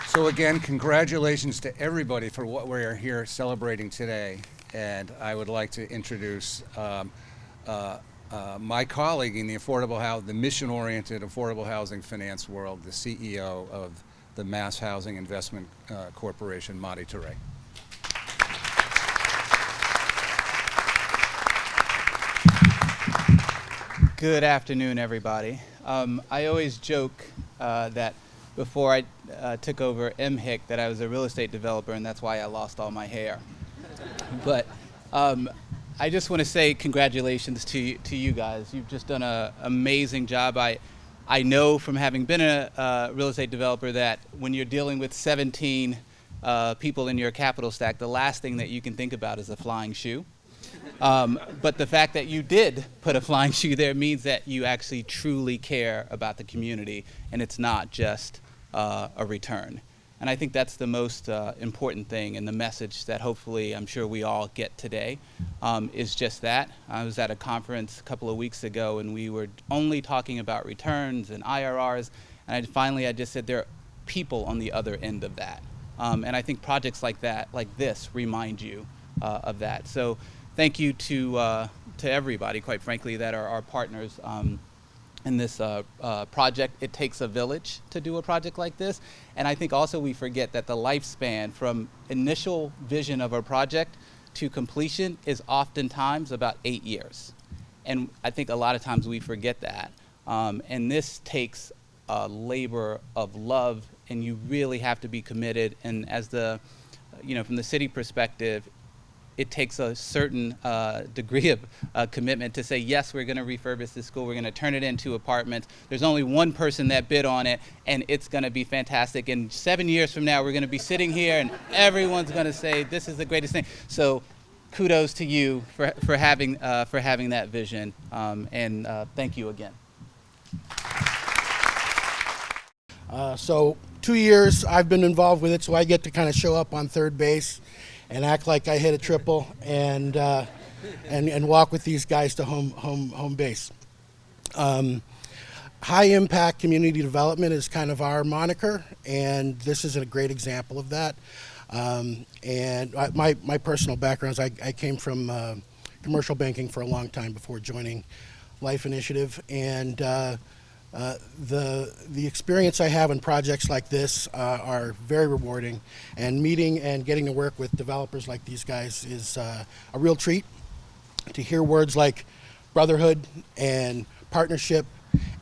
So again, congratulations to everybody for what we're here celebrating today. And I would like to introduce my colleague in the mission-oriented affordable housing finance world, the CEO of the Mass Housing Investment Corporation, Madi Ture. Good afternoon, everybody. I always joke that before I took over MHIC that I was a real estate developer, and that's why I lost all my hair. But I just want to say congratulations to you guys. You've just done an amazing job. I know from having been a real estate developer that when you're dealing with 17 people in your capital stack, the last thing that you can think about is a flying shoe. But the fact that you did put a flying shoe there means that you actually truly care about the community, and it's not just a return. And I think that's the most important thing, and the message that hopefully I'm sure we all get today is just that. I was at a conference a couple of weeks ago, and we were only talking about returns and IRRs, and finally I just said there are people on the other end of that. And I think projects like that, like this, remind you of that. So thank you to everybody, quite frankly, that are our partners in this project. It takes a village to do a project like this. And I think also we forget that the lifespan from initial vision of a project to completion is oftentimes about 8 years. And I think a lot of times we forget that. And this takes a labor of love, and you really have to be committed. And as the, from the city perspective, it takes a certain degree of commitment to say, yes, we're going to refurbish this school, we're going to turn it into apartments. There's only one person that bid on it, and it's going to be fantastic. And 7 years from now, we're going to be sitting here, and everyone's going to say, this is the greatest thing. So kudos to you for having that vision, and thank you again. So 2 years I've been involved with it, so I get to kind of show up on third base and act like I hit a triple, and walk with these guys to home base. High impact community development is kind of our moniker, and this is a great example of that. And my personal background is I came from commercial banking for a long time before joining Life Initiative, and the experience I have in projects like this are very rewarding, and meeting and getting to work with developers like these guys is a real treat. To hear words like brotherhood and partnership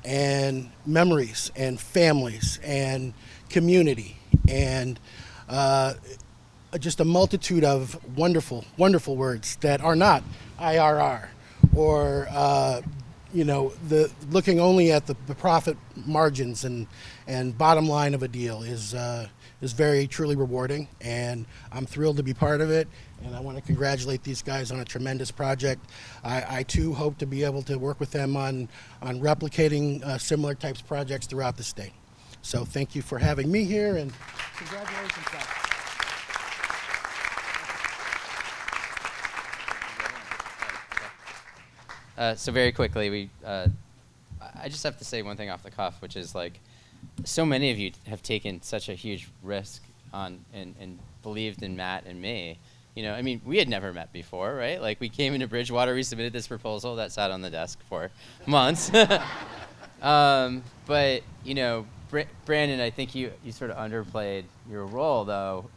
and memories and families and community and just a multitude of wonderful, wonderful words that are not IRR or the looking only at the profit margins and bottom line of a deal is very truly rewarding, and I'm thrilled to be part of it, and I want to congratulate these guys on a tremendous project. I too hope to be able to work with them on replicating similar types of projects throughout the state. So thank you for having me here, and congratulations, guys. So very quickly, I just have to say one thing off the cuff, which is like, so many of you have taken such a huge risk on and believed in Matt and me. I mean, we had never met before, right? Like, we came into Bridgewater, we submitted this proposal that sat on the desk for months. But Brandon, I think you sort of underplayed your role, though.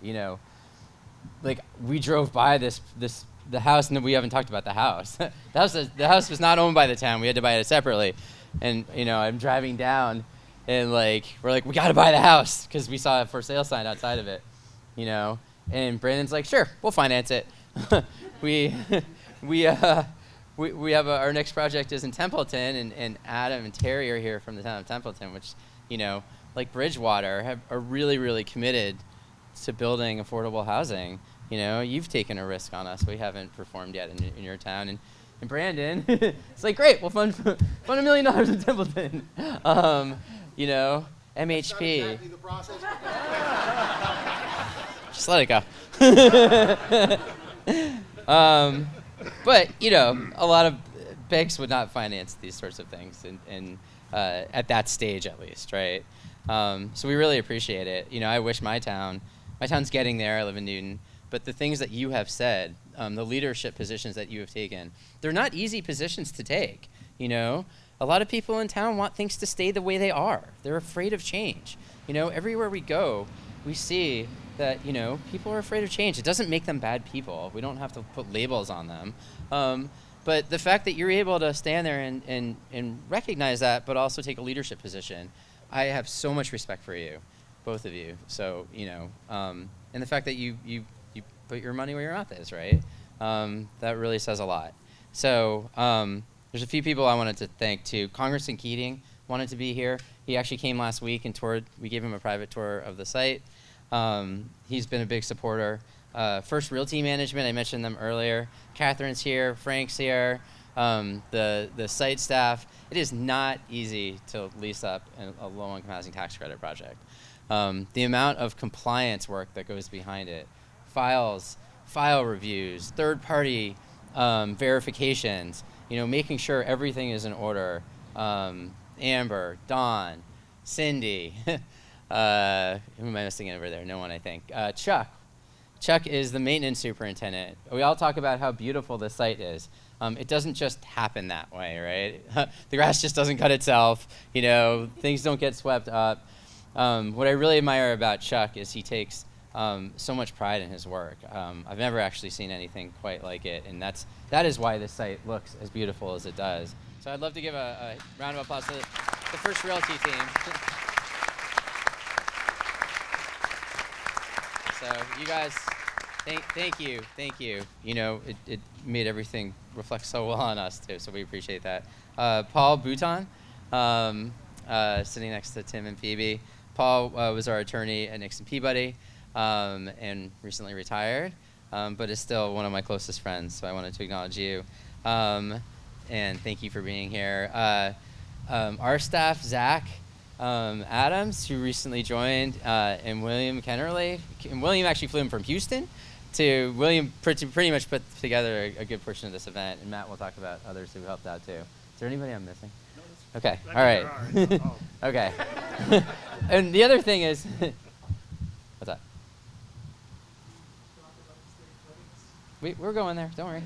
Like, we drove by the house, and we haven't talked about the house. The house was not owned by the town. We had to buy it separately. And, I'm driving down, and, we're like, we got to buy the house, because we saw a for sale sign outside of it, And Brandon's like, sure, we'll finance it. we have our next project is in Templeton, and Adam and Terry are here from the town of Templeton, which, like Bridgewater, are really, really committed to building affordable housing. You've taken a risk on us. We haven't performed yet in your town. And Brandon, it's like, great, we'll fund $1 million in Templeton. MHP. Just let it go. But, a lot of banks would not finance these sorts of things, and at that stage at least, right? So we really appreciate it. I wish my town's getting there. I live in Newton. But the things that you have said, the leadership positions that you have taken, they're not easy positions to take. A lot of people in town want things to stay the way they are. They're afraid of change. Everywhere we go, we see that, people are afraid of change. It doesn't make them bad people. We don't have to put labels on them. But the fact that you're able to stand there and recognize that, but also take a leadership position, I have so much respect for you, both of you. So, and the fact that you put your money where your mouth is, right? That really says a lot. So there's a few people I wanted to thank too. Congressman Keating wanted to be here. He actually came last week and toured. We gave him a private tour of the site. He's been a big supporter. First Realty Management, I mentioned them earlier. Catherine's here, Frank's here, the site staff. It is not easy to lease up a low-income housing tax credit project. The amount of compliance work that goes behind it, file reviews, third-party verifications, making sure everything is in order. Amber, Dawn, Cindy, who am I missing over there? No one, I think. Chuck. Chuck is the maintenance superintendent. We all talk about how beautiful this site is. It doesn't just happen that way, right? The grass just doesn't cut itself. Things don't get swept up. What I really admire about Chuck is he takes so much pride in his work. I've never actually seen anything quite like it, and that is why this site looks as beautiful as it does. So I'd love to give a round of applause to the First Realty team. So you guys, thank you. It made everything reflect so well on us too, so we appreciate that. Paul Bouton, sitting next to Tim and Phoebe. Paul was our attorney at Nixon Peabody and recently retired, but is still one of my closest friends, so I wanted to acknowledge you. And thank you for being here. Our staff, Zach Adams, who recently joined, and William Kennerly. And William actually flew in from Houston to William pretty much put together a good portion of this event, and Matt will talk about others who helped out too. Is there anybody I'm missing? Okay, all right. Okay. And the other thing is, what's that? We're going there, don't worry.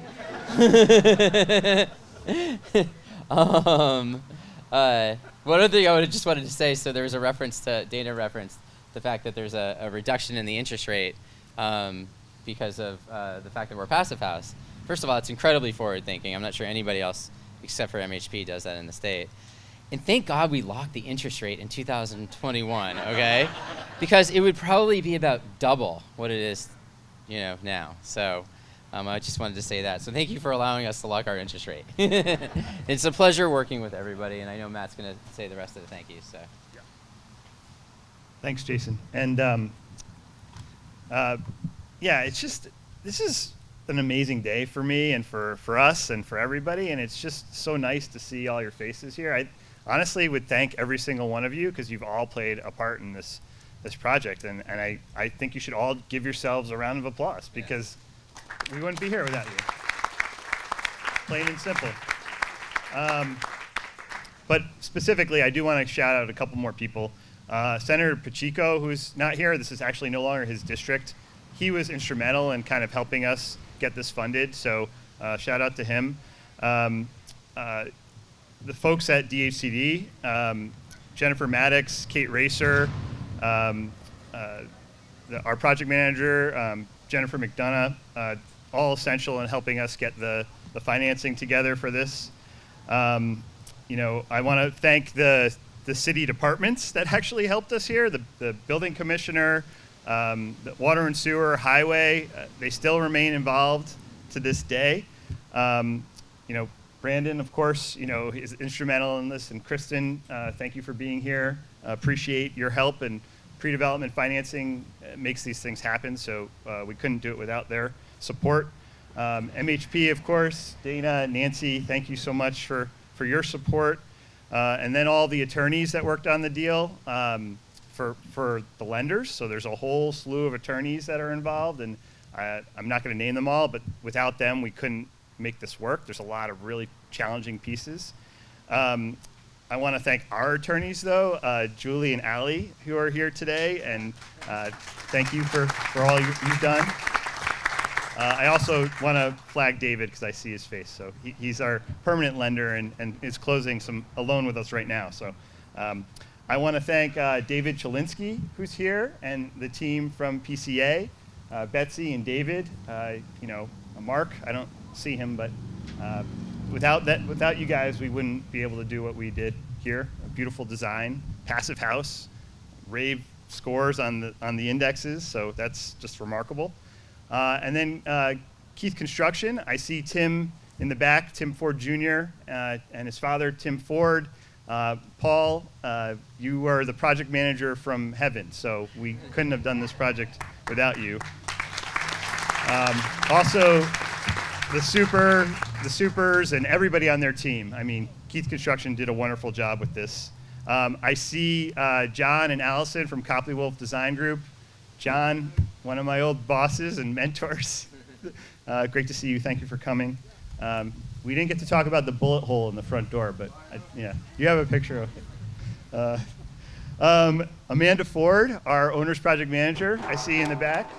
One other thing I just wanted to say, so there was a reference to, Dana referenced the fact that there's a reduction in the interest rate because of the fact that we're a passive house. First of all, it's incredibly forward-thinking. I'm not sure anybody else except for MHP does that in the state. And thank God we locked the interest rate in 2021, okay? Because it would probably be about double what it is, now. So I just wanted to say that. So thank you for allowing us to lock our interest rate. It's a pleasure working with everybody, and I know Matt's going to say the rest of the thank yous. So. Yeah. Thanks, Jason. And this is an amazing day for me and for us and for everybody, and it's just so nice to see all your faces here. I honestly would thank every single one of you because you've all played a part in this project, and I think you should all give yourselves a round of applause because we wouldn't be here without you. Plain and simple. But specifically, I do want to shout out a couple more people. Senator Pacheco, who's not here, this is actually no longer his district. He was instrumental in kind of helping us get this funded, so shout out to him. The folks at DHCD, Jennifer Maddox, Kate Racer, our project manager, Jennifer McDonough, all essential in helping us get the financing together for this. I want to thank the city departments that actually helped us here, the building commissioner, the water and sewer, highway, they still remain involved to this day. Brandon, of course, is instrumental in this, and Kristen, thank you for being here. Appreciate your help, and pre-development financing makes these things happen, so we couldn't do it without their support. MHP, of course, Dana, Nancy, thank you so much for your support. And then all the attorneys that worked on the deal for the lenders. So there's a whole slew of attorneys that are involved, and I'm not going to name them all, but without them, we couldn't make this work. There's a lot of really challenging pieces. I want to thank our attorneys, though, Julie and Allie, who are here today, and thank you for all you've done. I also want to flag David because I see his face. So he's our permanent lender and is closing a loan with us right now. So I want to thank David Chalinsky, who's here, and the team from PCA, Betsy and David. Mark, I don't see him, but without you guys, we wouldn't be able to do what we did here. A beautiful design passive house, rave scores on the indexes, so that's just remarkable. And then Keith Construction, I see Tim in the back, Tim Ford Jr., and his father, Tim Ford. Paul, you are the project manager from heaven, so we couldn't have done this project without you. Also, the supers, and everybody on their team. I mean, Keith Construction did a wonderful job with this. I see John and Allison from Copley Wolf Design Group. John, one of my old bosses and mentors. Great to see you. Thank you for coming. We didn't get to talk about the bullet hole in the front door, but yeah, you have a picture of it. Amanda Ford, our owner's project manager, I see in the back.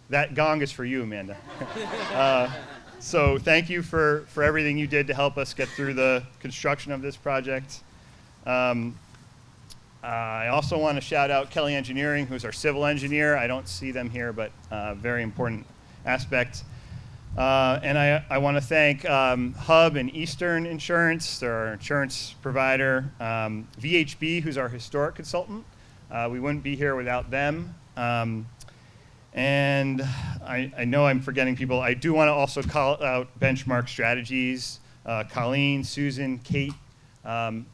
That gong is for you, Amanda. So thank you for everything you did to help us get through the construction of this project. I also want to shout out Kelly Engineering, who's our civil engineer. I don't see them here, but very important aspect. And I want to thank Hub and Eastern Insurance, they're our insurance provider. VHB, who's our historic consultant. We wouldn't be here without them. And I know I'm forgetting people. I do want to also call out Benchmark Strategies, Colleen, Susan, Kate.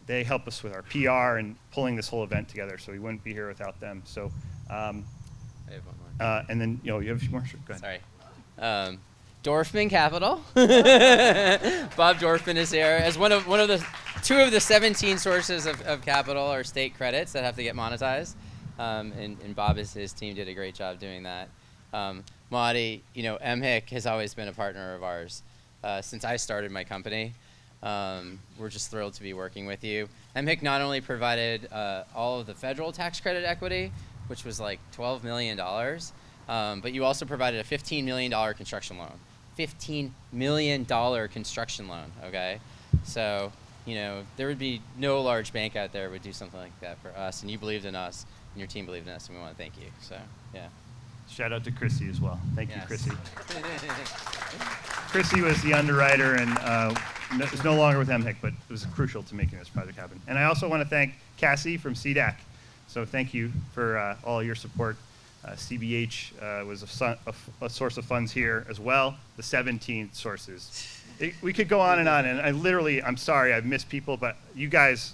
They help us with our PR and pulling this whole event together, so we wouldn't be here without them. So, I have one more. and then, you have a few more? Sure, go ahead. Sorry. Dorfman Capital. Bob Dorfman is here as one of the 2 of the 17 sources of capital or state credits that have to get monetized. And Bob, his team did a great job doing that. Marty, MHIC has always been a partner of ours since I started my company. We're just thrilled to be working with you. MHIC not only provided all of the federal tax credit equity, which was like $12 million, but you also provided a $15 million construction loan. $15 million construction loan, okay? So, there would be no large bank out there would do something like that for us, and you believed in us, and your team believed in us, and we want to thank you. So, yeah. Shout out to Chrissy as well. Thank you, Yes. Chrissy. Chrissy was the underwriter and is no longer with MHIC, but it was crucial to making this project happen. And I also want to thank Cassie from CDAC. So thank you for all your support. CBH was a source of funds here as well, the 17 sources. We could go on, and I'm sorry I've missed people, but you guys,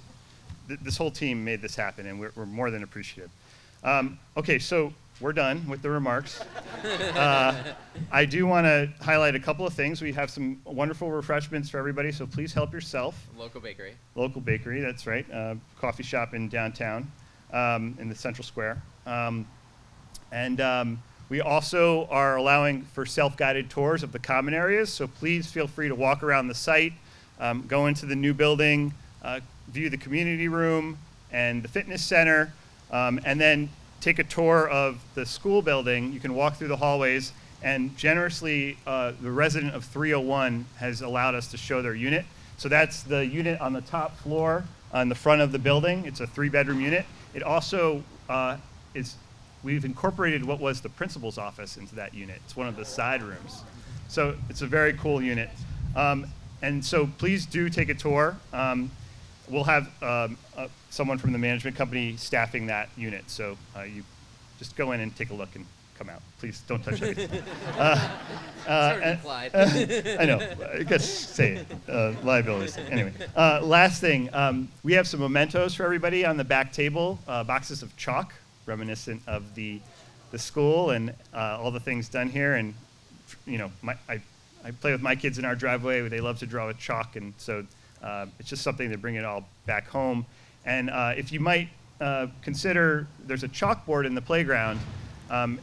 this whole team made this happen, and we're more than appreciative. Okay, so we're done with the remarks. I do want to highlight a couple of things. We have some wonderful refreshments for everybody, so please help yourself. Local bakery. Local bakery, that's right. Coffee shop in downtown, in the Central Square. And we also are allowing for self-guided tours of the common areas, so please feel free to walk around the site, go into the new building, view the community room and the fitness center, and then take a tour of the school building. You can walk through the hallways, and generously, the resident of 301 has allowed us to show their unit. So that's the unit on the top floor on the front of the building. It's a 3-bedroom unit. It also we've incorporated what was the principal's office into that unit. It's one of the side rooms. So it's a very cool unit. And so please do take a tour. We'll have someone from the management company staffing that unit. So you just go in and take a look and come out. Please don't touch anything. Sort of implied. I know. I guess say it. Liabilities. Anyway, last thing. We have some mementos for everybody on the back table. Boxes of chalk, reminiscent of the school and all the things done here. And I play with my kids in our driveway. They love to draw with chalk, and so it's just something to bring it all back home. And if you might consider, there's a chalkboard in the playground.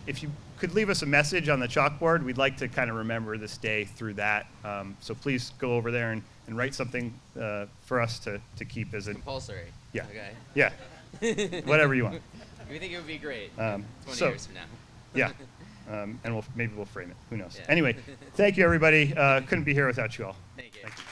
If you could leave us a message on the chalkboard, we'd like to kind of remember this day through that. So please go over there and write something for us to keep as a compulsory. Yeah. Okay. Yeah. Whatever you want. We think it would be great 20 years from now. Yeah. And maybe we'll frame it. Who knows? Yeah. Anyway, thank you, everybody. Couldn't be here without you all. Thank you. Thank you.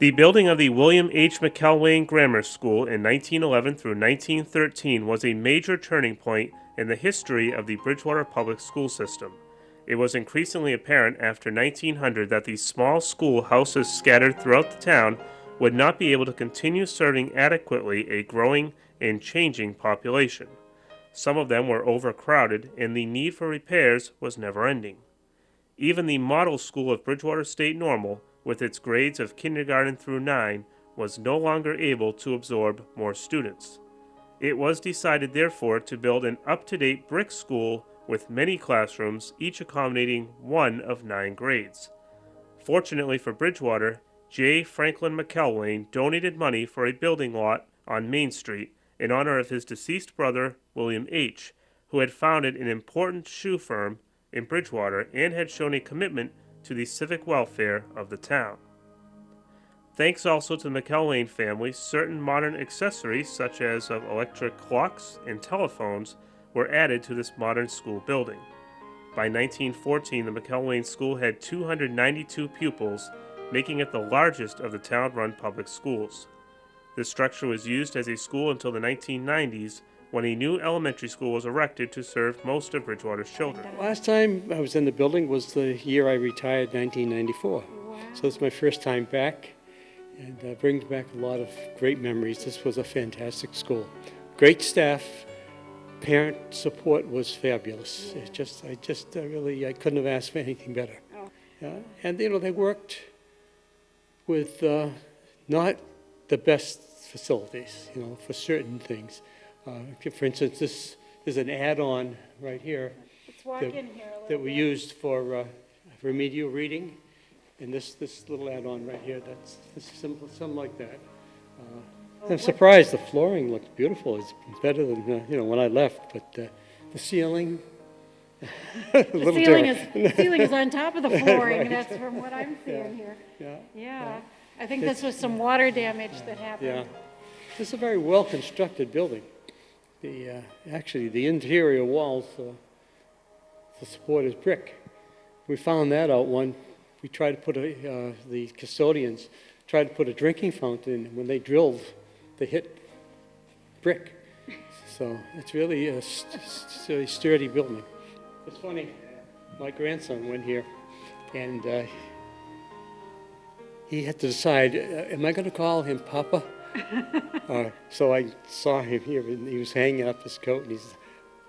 The building of the William H. McElwain Grammar School in 1911 through 1913 was a major turning point in the history of the Bridgewater public school system. It was increasingly apparent after 1900 that these small schoolhouses scattered throughout the town would not be able to continue serving adequately a growing and changing population. Some of them were overcrowded, and the need for repairs was never-ending. Even the model school of Bridgewater State Normal, with its grades of kindergarten through 9, was no longer able to absorb more students. It was decided, therefore, to build an up-to-date brick school with many classrooms, each accommodating one of 9 grades. Fortunately for Bridgewater, J. Franklin McElwain donated money for a building lot on Main Street in honor of his deceased brother, William H., who had founded an important shoe firm in Bridgewater and had shown a commitment to the civic welfare of the town. Thanks also to the McElwain family, certain modern accessories such as of electric clocks and telephones were added to this modern school building. By 1914, the McElwain School had 292 pupils, making it the largest of the town-run public schools. This structure was used as a school until the 1990s, when a new elementary school was erected to serve most of Bridgewater's children. Last time I was in the building was the year I retired, 1994. Wow. So it's my first time back, and brings back a lot of great memories. This was a fantastic school. Great staff, parent support was fabulous. It just, I couldn't have asked for anything better. Oh. And they worked with not the best facilities, for certain things. For instance, this is an add-on right here. Let's walk in here a little that we bit. used for remedial reading, and this little add-on right here. That's simple, something like that. I'm surprised the flooring looks beautiful. It's better than when I left, but the ceiling. The ceiling is on top of the flooring. Right. That's from what I'm seeing here. Yeah. Yeah. I think this was some water damage that happened. Yeah. This is a very well-constructed building. Actually, the interior walls, the support is brick. We found that out when we tried to put the custodians tried to put a drinking fountain in. When they drilled, they hit brick. So it's really a sturdy building. It's funny, my grandson went here, and he had to decide, am I going to call him Papa? So I saw him here, and he was hanging up his coat, and he said,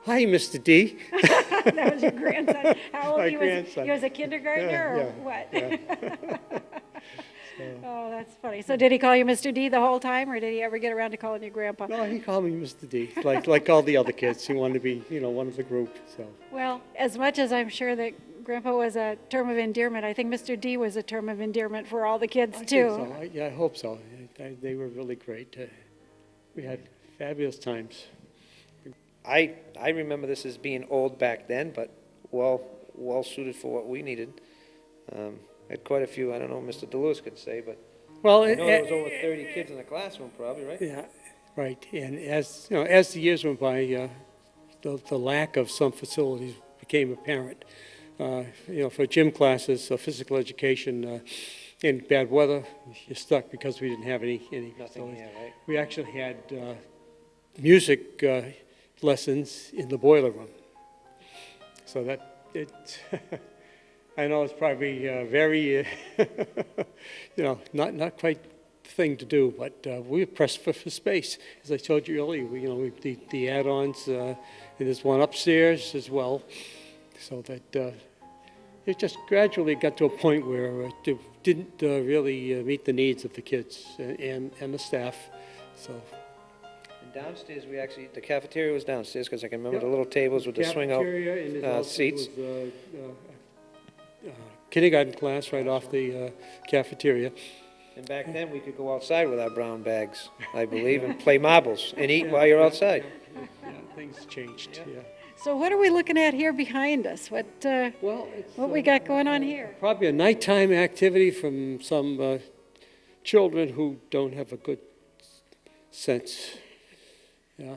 "Hi, Mr. D." That was your grandson. How old My he was? grandson. He was a kindergartner or what? Yeah. Oh, that's funny. So did he call you Mr. D the whole time, or did he ever get around to calling you Grandpa? No, he called me Mr. D, like all the other kids. He wanted to be, one of the group. So. Well, as much as I'm sure that Grandpa was a term of endearment, I think Mr. D was a term of endearment for all the kids too. I think so. I hope so. They were really great. We had fabulous times. I remember this as being old back then, but well suited for what we needed. Had quite a few. I don't know what Mr. DeLewis could say, but well, I know there was over 30 kids in the classroom, probably, right? Yeah, right. And as as the years went by, the lack of some facilities became apparent. For gym classes, physical education, in bad weather, you're stuck because we didn't have any facilities. Here, right? We actually had music lessons in the boiler room. So that it. I know it's probably very, not quite the thing to do, but we were pressed for space. As I told you earlier, the add-ons, and there's one upstairs as well, so that it just gradually got to a point where it didn't really meet the needs of the kids and the staff. So. And downstairs, the cafeteria was downstairs, because I can remember the little tables with the swing-out seats. Kindergarten class right off the cafeteria. And back then, we could go outside with our brown bags, I believe, and play marbles and eat while you're outside. Yeah, things changed, yeah. So what are we looking at here behind us? What we got going on here? Probably a nighttime activity from some children who don't have a good sense. Yeah.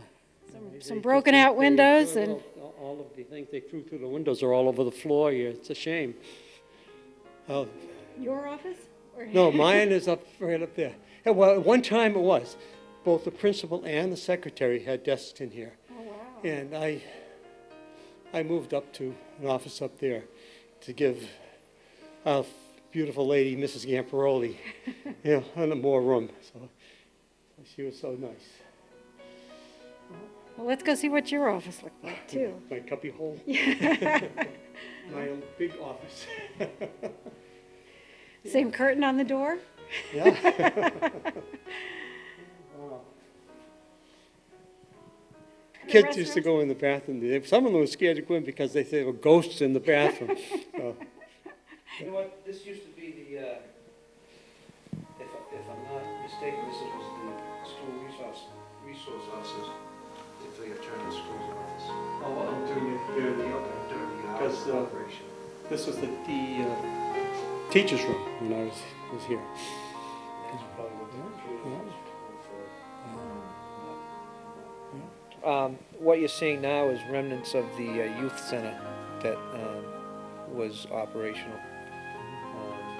Some broken out windows and all of the things they threw through the windows are all over the floor here. It's a shame. your office? No, mine is up right up there. Yeah, well, at one time it was. Both the principal and the secretary had desks in here. Oh, wow. And I moved up to an office up there to give our beautiful lady, Mrs. Gamparoli, more room. So she was so nice. Well, let's go see what your office looked like, too. My cubby hole. Yeah. My big office. Same curtain on the door? Yeah. Kids used to go in the bathroom. Some of them were scared to go in because they said there were ghosts in the bathroom. So. You know what, this used to be the, if I'm not mistaken, this was the school resource officers for your turn in the school's office. Oh, during the Because operation. this was the teacher's room when I was here. What you're seeing now is remnants of the youth center that was operational.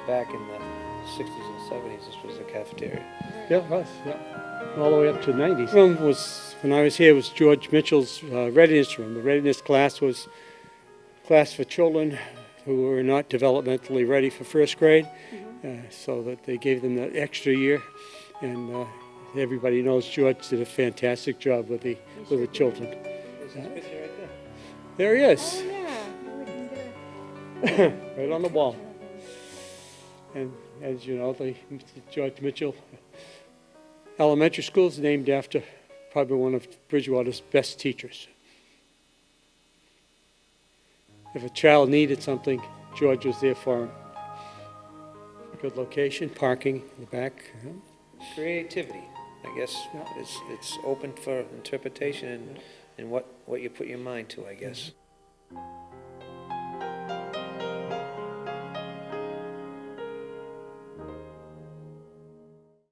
Back in the 60s and 70s, this was the cafeteria. Yeah, it was, yeah. All the way up to the 90s. Room was, when I was here, was George Mitchell's readiness room. The readiness class was a class for children who were not developmentally ready for first grade, so that they gave them that extra year. And everybody knows George did a fantastic job with the children. There's his picture right there. There he is, Oh, yeah. right on the wall. And as you know, the George Mitchell Elementary School is named after probably one of Bridgewater's best teachers. If a child needed something, George was there for him. Good location, parking in the back. Creativity, I guess. It's open for interpretation and what you put your mind to, I guess.